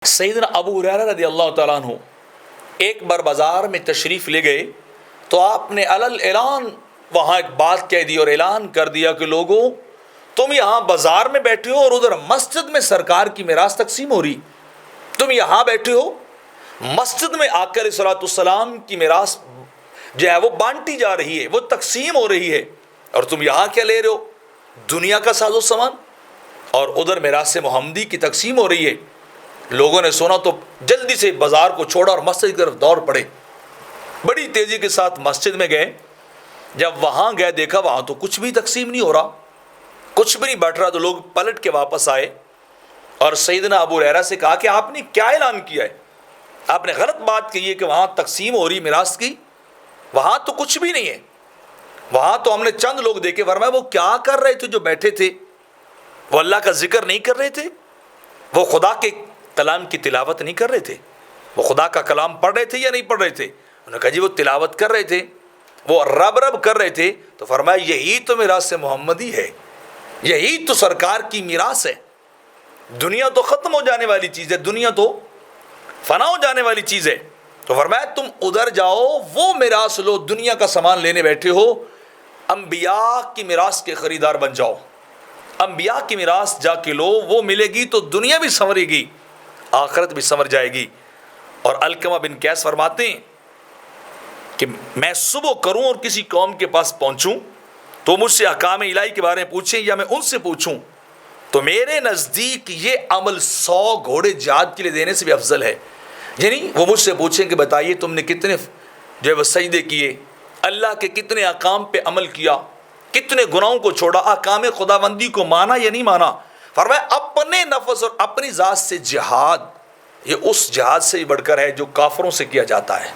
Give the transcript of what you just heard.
سیدنا ابو ہریرہ رضی اللہ تعالیٰ عنہ ایک بار بازار میں تشریف لے گئے تو آپ نے اعلان وہاں ایک بات کہہ دی اور اعلان کر دیا کہ لوگوں تم یہاں بازار میں بیٹھے ہو اور ادھر مسجد میں سرکار کی میراث تقسیم ہو رہی، تم یہاں بیٹھے ہو مسجد میں آقا علیہ الصلوۃ والسلام کی میراث جو ہے وہ بانٹی جا رہی ہے، وہ تقسیم ہو رہی ہے، اور تم یہاں کیا لے رہے ہو؟ دنیا کا ساز و سامان، اور ادھر میراث محمدی کی تقسیم ہو رہی ہے۔ لوگوں نے سنا تو جلدی سے بازار کو چھوڑا اور مسجد کی طرف دوڑ پڑے، بڑی تیزی کے ساتھ مسجد میں گئے۔ جب وہاں گئے دیکھا وہاں تو کچھ بھی تقسیم نہیں ہو رہا، کچھ بھی نہیں بٹ رہا، تو لوگ پلٹ کے واپس آئے اور سیدنا ابو ہریرہ سے کہا کہ آپ نے کیا اعلان کیا ہے؟ آپ نے غلط بات کہی ہے کہ وہاں تقسیم ہو رہی میراث کی، وہاں تو کچھ بھی نہیں ہے، وہاں تو ہم نے چند لوگ دیکھے۔ فرمایا وہ کیا کر رہے تھے جو بیٹھے تھے؟ وہ اللہ کا ذکر نہیں کر رہے تھے، وہ خدا کے کلام کی تلاوت نہیں کر رہے تھے، وہ خدا کا کلام پڑھ رہے تھے یا نہیں پڑھ رہے تھے؟ انہوں نے کہا جی وہ تلاوت کر رہے تھے، وہ رب کر رہے تھے۔ تو فرمایا یہی تو میراث محمدی ہے، یہی تو سرکار کی میراث ہے۔ دنیا تو ختم ہو جانے والی چیز ہے، دنیا تو فنا ہو جانے والی چیز ہے۔ تو فرمایا تم ادھر جاؤ، وہ میراث لو، دنیا کا سامان لینے بیٹھے ہو، انبیاء کی میراث کے خریدار بن جاؤ، انبیاء کی میراث جا کے لو، وہ ملے گی تو دنیا بھی سنورے گی، آخرت بھی سنور جائے گی۔ اور علقمہ بن قیس فرماتے ہیں کہ میں صبح کروں اور کسی قوم کے پاس پہنچوں تو مجھ سے احکام الہی کے بارے میں پوچھیں یا میں ان سے پوچھوں، تو میرے نزدیک یہ عمل 100 گھوڑے جہاد کے لیے دینے سے بھی افضل ہے۔ یعنی وہ مجھ سے پوچھیں کہ بتائیے تم نے کتنے جو ہے وہ سجدے کیے، اللہ کے کتنے احکام پہ عمل کیا، کتنے گناہوں کو چھوڑا، احکام خداوندی کو مانا یا نہیں مانا؟ فرمایا اپنے نفس اور اپنی ذات سے جہاد، یہ اس جہاد سے بڑھ کر ہے جو کافروں سے کیا جاتا ہے۔